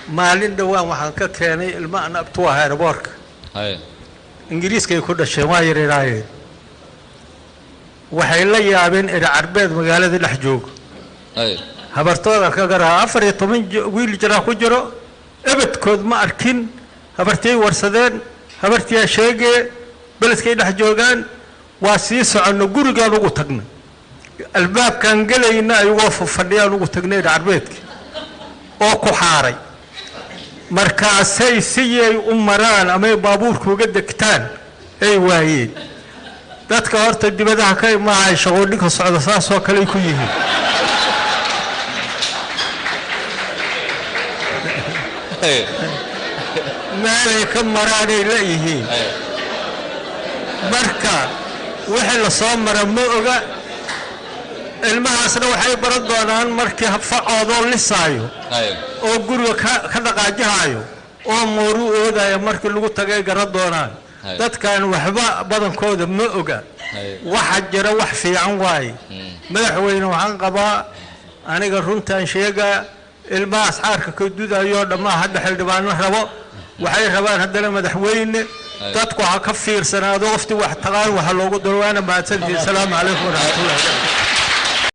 maalin dhawaan waxaan ka keenay ilma aan abtu ahay airportka ingiriiska ay ku dhashay waa yareeyeen waxay la yaabeen in carbeed magaalada dhex joogo habartooda ka garaa 14 wiil jira ku jiro abadkood ma arkin habartay warsadeen habartii sheegay beledkay dhex joogaan waa sii socono gurigaan ugu tagnay albaabkan galayna ayuu fadhiyaan ugu tagnay carbeedki oo ku xaaray markaasay siyay u maraan ama baabuurku uga degtaan ay waayeen dadka horta dibadaha ka imaanay shaqooyinka socda saasoo kale ku yihiin maalay ka maraanay leeyihiin marka wixii la soo maray ma oga ilmahaasna waxay baran doonaan markii facoodo lisaayo oo guriga ka dhaqaajahayo oo mooru oodayo markii lagu tagay garan doonaan dadkan waxba badankooda ma oga waxa jira wax fiican waay madaxweyne waxaan qabaa aniga runtaan sheega ilmahaas xaarka ka dudayo dhamaa hadda xildhibaan rabo waxay rabaan haddana madaxweyne dadku ha ka fiirsanaado waqti wax taqaan waxa loogu dalwaana maadsantii salaamu calaykum wa rahmatullahi